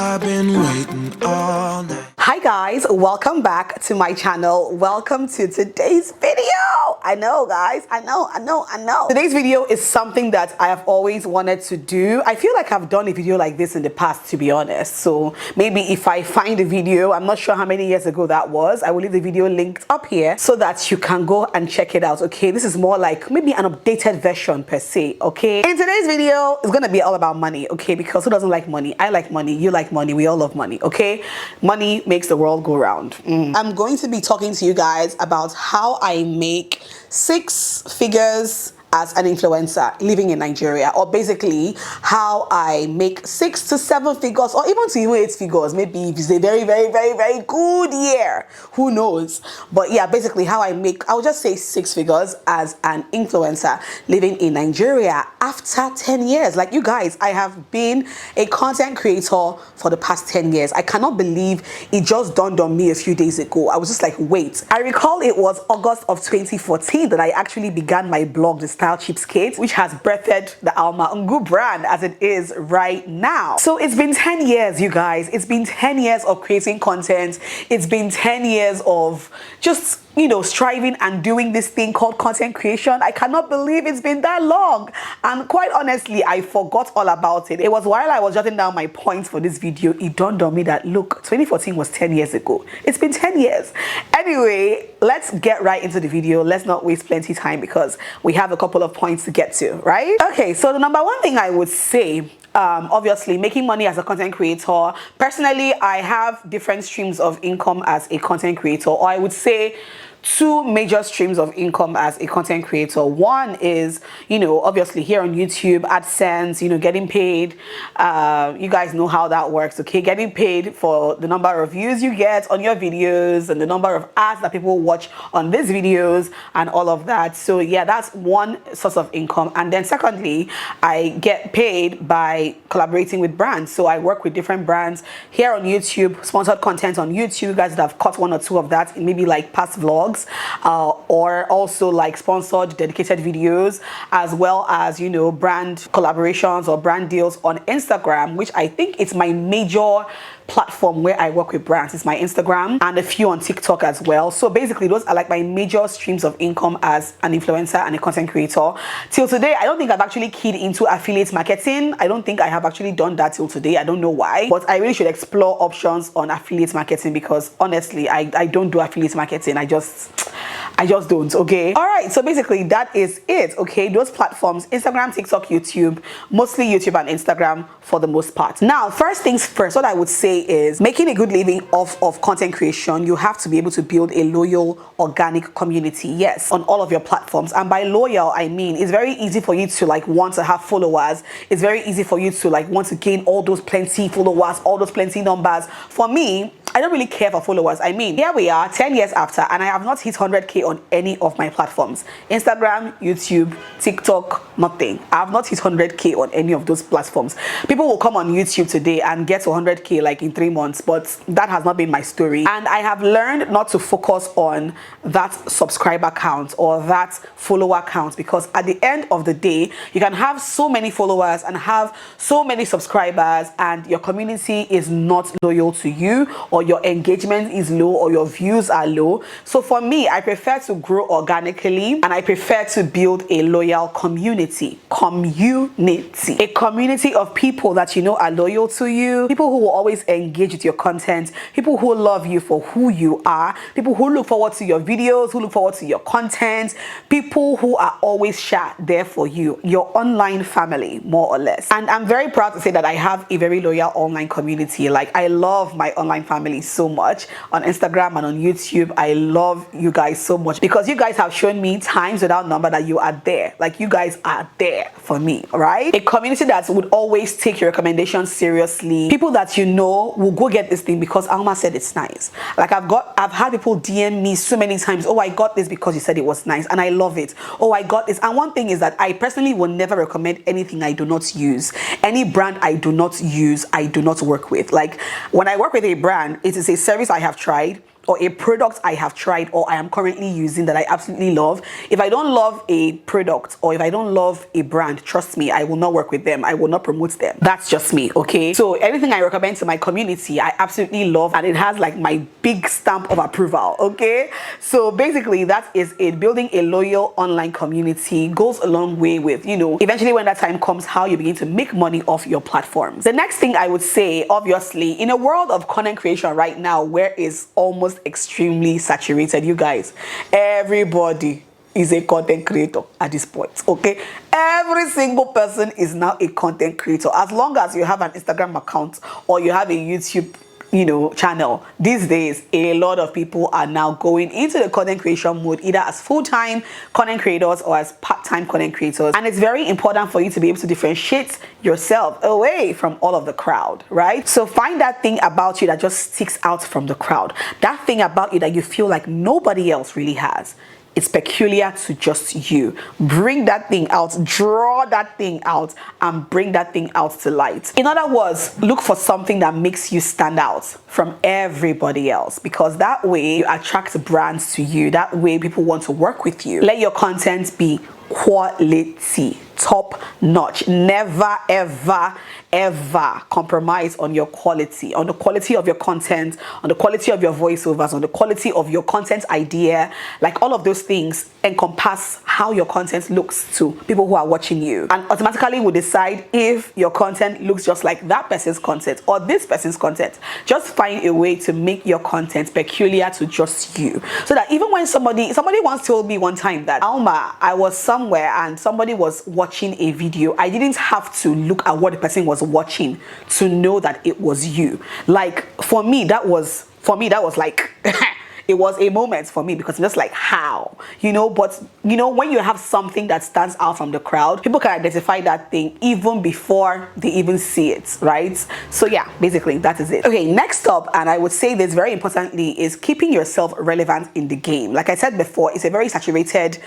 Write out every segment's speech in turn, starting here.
I've been waiting all night. Hi guys, welcome back to my channel. Welcome to today's video. I know guys, I know. Today's video is something that I have always wanted to do. I feel like I've done a video like this in the past, to be honest. So maybe if I find a video, I'm not sure how many years ago that was, I will leave the video linked up here so that you can go and check it out. Okay, this is more like maybe an updated version per se. Okay, in today's video, it's gonna be all about money. Okay, because who doesn't like money? I like money, you like money, we all love money. Okay, money makes the world go round. I'm going to be talking to you guys about how I make 6 figures as an influencer living in Nigeria, or basically how I make 6 to 7 figures, or even to even 8 figures, maybe if it's a very good year, who knows. But yeah, basically how I make, I would just say 6 figures as an influencer living in Nigeria after 10 years. Like, you guys, I have been a content creator for the past 10 years. I cannot believe it just dawned on me a few days ago. I was just like, wait. I recall it was August of 2014 that I actually began my blog, The Style Cheapskate, which has birthed the Alma Ungu brand as it is right now. So it's been 10 years, you guys. It's been 10 years of creating content. It's been 10 years of just, you know, striving and doing this thing called content creation. I cannot believe it's been that long. And quite honestly, I forgot all about it. It was while I was jotting down my points for this video, it dawned on me that, look, 2014 was 10 years ago. It's been 10 years. Anyway, let's get right into the video. Let's not waste plenty time because we have a couple of points to get to, right? Okay, so the number one thing I would say, obviously making money as a content creator. Personally, I have different streams of income as a content creator, or I would say 2 major streams of income as a content creator. One is, you know, obviously here on YouTube, AdSense, you know, getting paid. You guys know how that works, okay? Getting paid for the number of views you get on your videos and the number of ads that people watch on these videos and all of that. So yeah, that's one source of income. And then secondly, I get paid by collaborating with brands. So I work with different brands here on YouTube, sponsored content on YouTube. You guys that have caught 1 or 2 of that in maybe like past vlogs. Or also like sponsored dedicated videos, as well as, you know, brand collaborations or brand deals on Instagram, which I think it's my major platform where I work with brands. It's my Instagram, and a few on TikTok as well. So basically those are like my major streams of income as an influencer and a content creator. Till today, I don't think I've actually keyed into affiliate marketing. I don't think I have actually done that till today. I don't know why, but I really should explore options on affiliate marketing because honestly, I don't do affiliate marketing. I just don't. Okay, all right, so basically that is it. Okay, those platforms: Instagram, TikTok, YouTube, mostly YouTube and Instagram for the most part. Now, first things first, what I would say is making a good living off of content creation, you have to be able to build a loyal, organic community, yes, on all of your platforms. And by loyal, I mean it's very easy for you to like want to have followers. It's very easy for you to like want to gain all those plenty followers, all those plenty numbers. For me, I don't really care for followers. I mean, here we are 10 years after and I have not hit 100k on any of my platforms. Instagram, YouTube, TikTok, nothing. I have not hit 100k on any of those platforms. People will come on YouTube today and get to 100k like in 3 months, but that has not been my story. And I have learned not to focus on that subscriber count or that follower count, because at the end of the day, you can have so many followers and have so many subscribers and your community is not loyal to you, or your engagement is low, or your views are low. So for me, I prefer to grow organically and I prefer to build a loyal community. A community of people that you know are loyal to you, people who will always engage with your content, people who love you for who you are, people who look forward to your videos, who look forward to your content, people who are always there for you, your online family, more or less. And I'm very proud to say that I have a very loyal online community. Like, I love my online family so much on Instagram and on YouTube. I love you guys so much because you guys have shown me times without number that you are there. Like, you guys are there for me, right? A community that would always take your recommendations seriously. People that you know will go get this thing because Alma said it's nice. Like, I've had people DM me so many times, oh, I got this because you said it was nice, and I love it. Oh, I got this. And one thing is that I personally will never recommend anything I do not use. Any brand I do not use, I do not work with. Like, when I work with a brand, it is a service I have tried. or a product I have tried or I am currently using that I absolutely love. If I don't love a product or if I don't love a brand, trust me, I will not work with them. I will not promote them. That's just me, okay? So anything I recommend to my community, I absolutely love, and it has like my big stamp of approval, okay? So basically that is it. Building a loyal online community goes a long way with, you know, eventually when that time comes, how you begin to make money off your platforms. The next thing I would say, obviously, in a world of content creation right now where it's almost extremely saturated, you guys, everybody is a content creator at this point, okay? Every single person is now a content creator. As long as you have an Instagram account or you have a YouTube, you know, channel, these days a lot of people are now going into the content creation mode, either as full-time content creators or as part-time content creators. And it's very important for you to be able to differentiate yourself away from all of the crowd, right? So find that thing about you that just sticks out from the crowd, that thing about you that you feel like nobody else really has. It's peculiar to just you. Bring that thing out, draw that thing out, and bring that thing out to light. In other words, look for something that makes you stand out from everybody else, because that way you attract brands to you. That way people want to work with you. Let your content be quality, top notch. Never ever compromise on your quality, on the quality of your content, on the quality of your voiceovers, on the quality of your content idea. Like, all of those things encompass how your content looks to people who are watching you, and automatically will decide if your content looks just like that person's content or this person's content. Just find a way to make your content peculiar to just you, so that even when somebody once told me one time that, Alma, I was somewhere and somebody was watching a video, I didn't have to look at what the person was watching to know that it was you. Like, for me that was like it was a moment for me, because it's just like, how, you know? But you know, when you have something that stands out from the crowd, people can identify that thing even before they even see it, right? So yeah, basically that is it. Okay, next up, and I would say this very importantly, is keeping yourself relevant in the game. Like I said before, it's a very saturated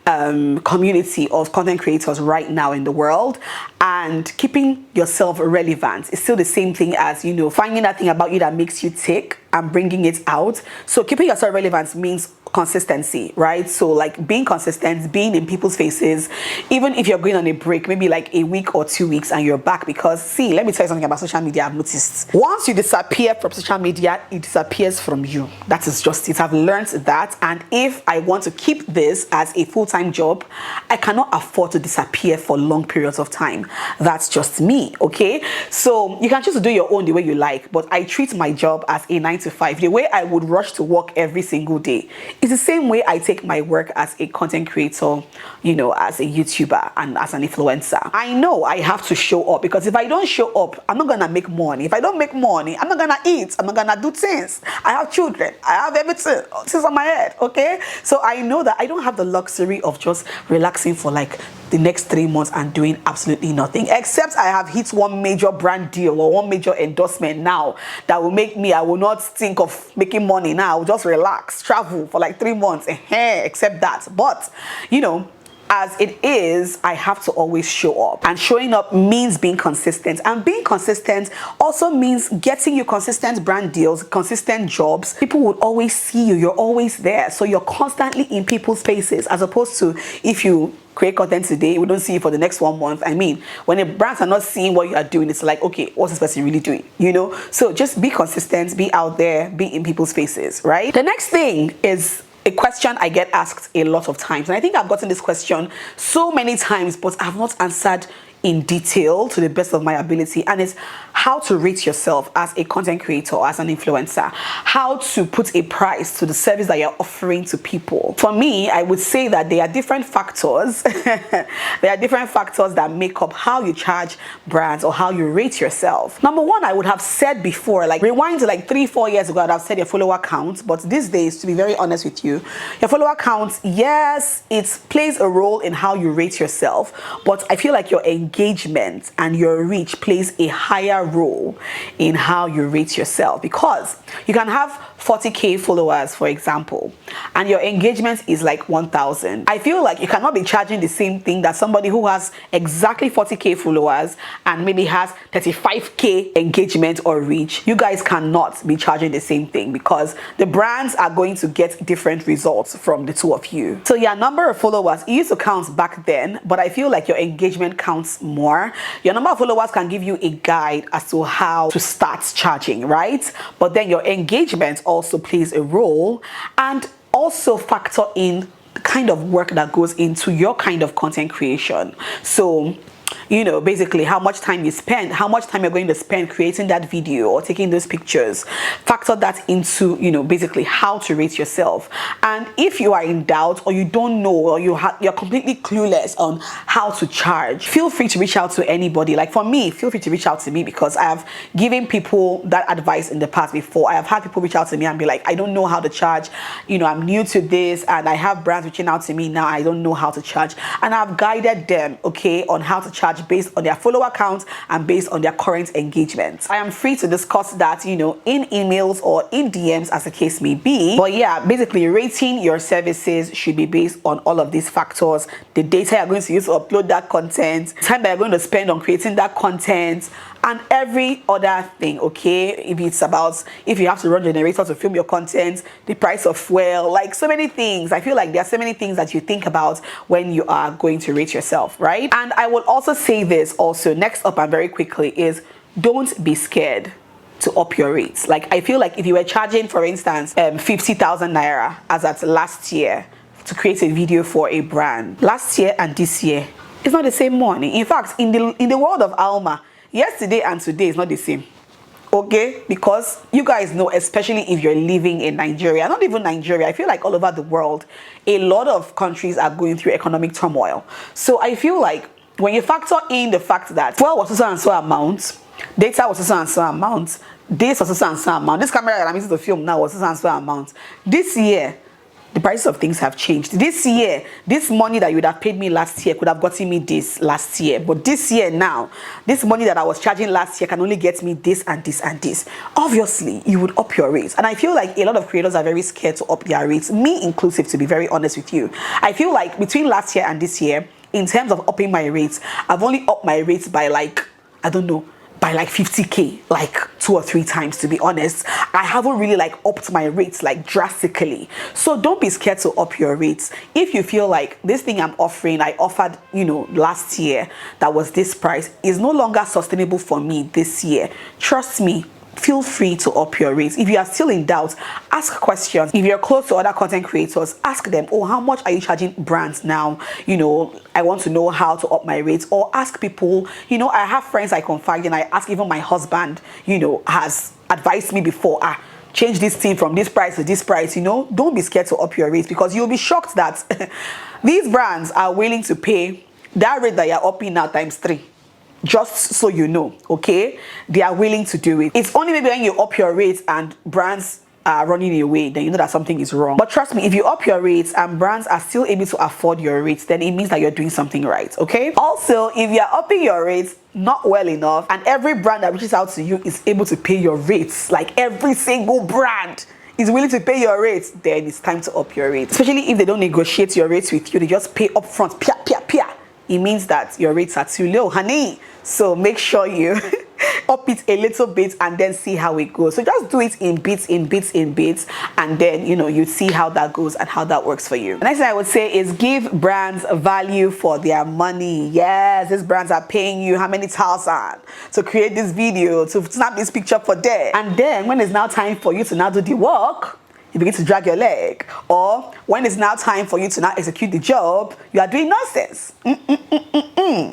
community of content creators right now in the world, and keeping yourself relevant is still the same thing as, you know, finding that thing about you that makes you tick and bringing it out. So keeping yourself relevant means consistency, right? So like being consistent, being in people's faces, even if you're going on a break, maybe like a week or 2 weeks, and you're back. Because see, let me tell you something about social media I've noticed. Once you disappear from social media, it disappears from you. That is just it. I've learned that, and if I want to keep this as a full-time job, I cannot afford to disappear for long periods of time. That's just me, okay? So you can choose to do your own the way you like, but I treat my job as a 9 to 5. The way I would rush to work every single day is the same way I take my work as a content creator, you know, as a YouTuber and as an influencer. I know I have to show up, because if I don't show up, I'm not gonna make money. If I don't make money, I'm not gonna eat, I'm not gonna do things. I have children, I have everything, things on my head, okay? So I know that I don't have the luxury of just relaxing for like the next 3 months and doing absolutely nothing, except I have hit one major brand deal or one major endorsement now that will make me, I will not think of making money now. I will just relax, travel for like 3 months, except that. But you know, as it is, I have to always show up, and showing up means being consistent, and being consistent also means getting you consistent brand deals, consistent jobs. People will always see you, you're always there, so you're constantly in people's faces, as opposed to if you create content today, we don't see you for the next 1 month. I mean, when the brands are not seeing what you are doing, it's like, okay, what's this person really doing, you know? So just be consistent, be out there, be in people's faces, right? The next thing is a question I get asked a lot of times, and I think I've gotten this question so many times, but I've not answered in detail to the best of my ability, and it's how to rate yourself as a content creator, as an influencer, how to put a price to the service that you're offering to people. For me, I would say that there are different factors there are different factors that make up how you charge brands or how you rate yourself. Number one, I would have said before, like rewind to like 3-4 years ago, I'd have said your follower count. But these days, to be very honest with you, your follower count, yes, it plays a role in how you rate yourself, but I feel like your engagement and your reach plays a higher role in how you rate yourself, because you can have 40k followers, for example, and your engagement is like 1,000, I feel like you cannot be charging the same thing that somebody who has exactly 40k followers and maybe has 35k engagement or reach. You guys cannot be charging the same thing because the brands are going to get different results from the two of you. So yeah, number of followers, it used to count back then, but I feel like your engagement counts more. Your number of followers can give you a guide as to how to start charging, right? But then your engagement also plays a role, and also factor in the kind of work that goes into your kind of content creation. So you know, basically how much time you spend, how much time you're going to spend creating that video or taking those pictures. Factor that into, you know, basically how to rate yourself. And if you are in doubt or you don't know, or you're completely clueless on how to charge, feel free to reach out to anybody. Like for me, feel free to reach out to me, because I have given people that advice in the past before. I have had people reach out to me and be like, I don't know how to charge, you know, I'm new to this, and I have brands reaching out to me now, I don't know how to charge, and I've guided them, okay, on how to charge based on their follower count and based on their current engagement. I am free to discuss that, you know, in emails or in DMs as the case may be. But yeah, basically rating your services should be based on all of these factors: the data you're going to use to upload that content, time that you're going to spend on creating that content, and every other thing, okay? If it's about, if you have to run generator to film your content, the price of fuel, like so many things. I feel like there are so many things that you think about when you are going to rate yourself, right? And I will also say this also, next up and very quickly, is don't be scared to up your rates. Like I feel like if you were charging, for instance, 50,000 naira as at last year to create a video for a brand, last year and this year, it's not the same money. In fact, in the world of Alma, yesterday and today is not the same, okay? Because you guys know, especially if you're living in Nigeria, not even Nigeria, I feel like all over the world, a lot of countries are going through economic turmoil. So I feel like when you factor in the fact that fuel was so and so amount, data was so and so amount, this was so and so amount, this camera that I'm using to film now was so and so amount, this year the prices of things have changed. This year, this money that you would have paid me last year could have gotten me this last year. But this year now, this money that I was charging last year can only get me this and this and this. Obviously, you would up your rates. And I feel like a lot of creators are very scared to up their rates, me inclusive, to be very honest with you. I feel like between last year and this year, in terms of upping my rates, I've only upped my rates by like, I don't know, by like 50k, like 2 or 3 times, to be honest. I haven't really like upped my rates like drastically. So don't be scared to up your rates. If you feel like this thing I'm offering, I offered, you know, last year, that was this price, is no longer sustainable for me this year, trust me, feel free to up your rates. If you are still in doubt, ask questions. If you're close to other content creators, ask them, oh, how much are you charging brands now? You know, I want to know how to up my rates. Or ask people, you know, I have friends I confide in. I ask, even my husband, you know, has advised me before, change this thing from this price to this price. You know, don't be scared to up your rates, because you'll be shocked that these brands are willing to pay that rate that you're upping now ×3. Just so you know, okay, they are willing to do it. It's only maybe when you up your rates and brands are running away, then you know that something is wrong. But trust me, if you up your rates and brands are still able to afford your rates, then it means that you're doing something right, okay? Also, if you're upping your rates not well enough, and every brand that reaches out to you is able to pay your rates, like every single brand is willing to pay your rates, then it's time to up your rates. Especially if they don't negotiate your rates with you, they just pay upfront, pia, pia, pia. It means that your rates are too low, honey. So make sure you up it a little bit and then see how it goes. So just do it in bits, and then, you know, you see how that goes and how that works for you. The next thing I would say is give brands value for their money. Yes, these brands are paying you how many thousand to create this video, to snap this picture for them. And then when it's now time for you to now do the work, you begin to drag your leg. Or when it's now time for you to now execute the job, you are doing nonsense.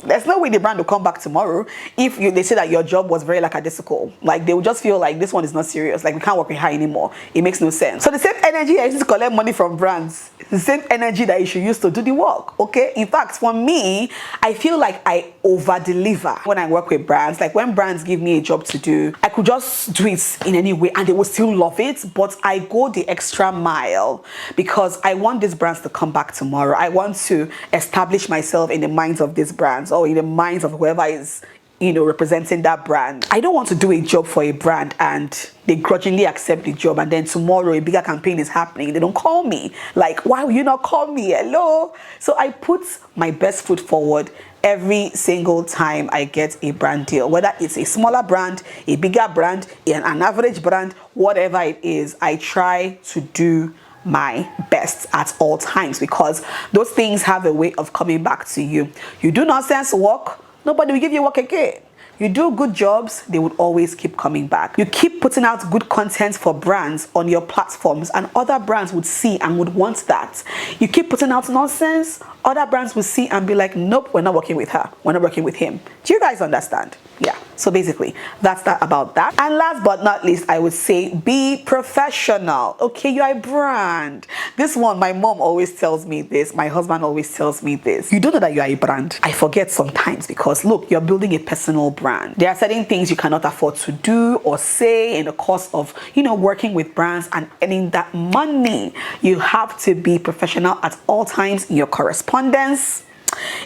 There's no way the brand will come back tomorrow if they say that your job was very lackadaisical. Like, they will just feel like this one is not serious, like we can't work with her anymore. It makes no sense. So the same energy I use to collect money from brands, the same energy that you should use to do the work, okay? In fact, for me, I feel like I over deliver when I work with brands. Like when brands give me a job to do, I could just do it in any way and they will still love it, but I go the extra mile because I want these brands to come back tomorrow. I want to establish myself in the minds of these brands, or in the minds of whoever is representing that brand. I don't want to do a job for a brand and they grudgingly accept the job, and then tomorrow a bigger campaign is happening, they don't call me. Like, why will you not call me? Hello. So I put my best foot forward every single time I get a brand deal, whether it's a smaller brand, a bigger brand, an average brand, whatever it is. I try to do my best at all times, because those things have a way of coming back to you. You do nonsense work, nobody will give you work again. You do good jobs, they would always keep coming back. You keep putting out good content for brands on your platforms, and other brands would see and would want that. You keep putting out nonsense, other brands will see and be like, nope, we're not working with her, we're not working with him. Do you guys understand? Yeah, so basically that's that about that. And last but not least, I would say be professional. Okay, you're a brand. This one, my mom always tells me this, my husband always tells me this. You don't know that you are a brand. I forget sometimes, because look, you're building a personal brand. There are certain things you cannot afford to do or say in the course of working with brands and earning that money. You have to be professional at all times in your correspondence,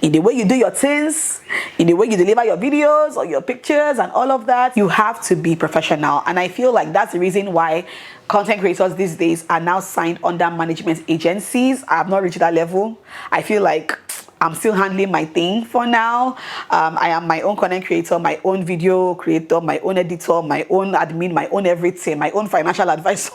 in the way you do your things, in the way you deliver your videos or your pictures and all of that. You have to be professional, and I feel like that's the reason why content creators these days are now signed under management agencies. I have not reached that level. I feel like I'm still handling my thing for now. I am my own content creator, my own video creator, my own editor, my own admin, my own everything, my own financial advisor.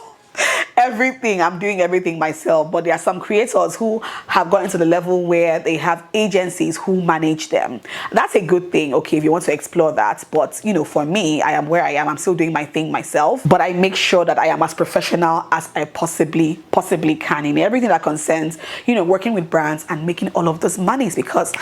Everything. I'm doing everything myself. But there are some creators who have gotten to the level where they have agencies who manage them. That's a good thing, okay, if you want to explore that. But for me, I am where I am. I'm still doing my thing myself, but I make sure that I am as professional as I possibly can in everything that concerns working with brands and making all of those monies, because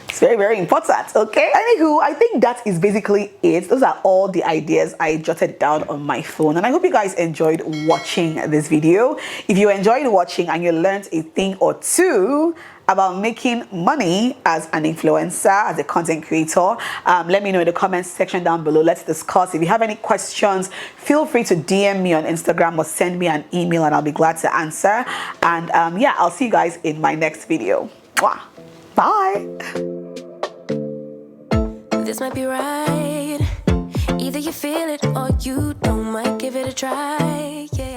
it's very, very important, okay? Anywho, I think that is basically it. Those are all the ideas I jotted down on my phone, and I hope you guys enjoyed watching this video. If you enjoyed watching and you learned a thing or two about making money as an influencer, as a content creator, let me know in the comments section down below. Let's discuss. If you have any questions, feel free to DM me on Instagram or send me an email, and I'll be glad to answer. And yeah, I'll see you guys in my next video. Mwah. Bye. This might be right. Either you feel it or you don't. Might give it a try. Yeah.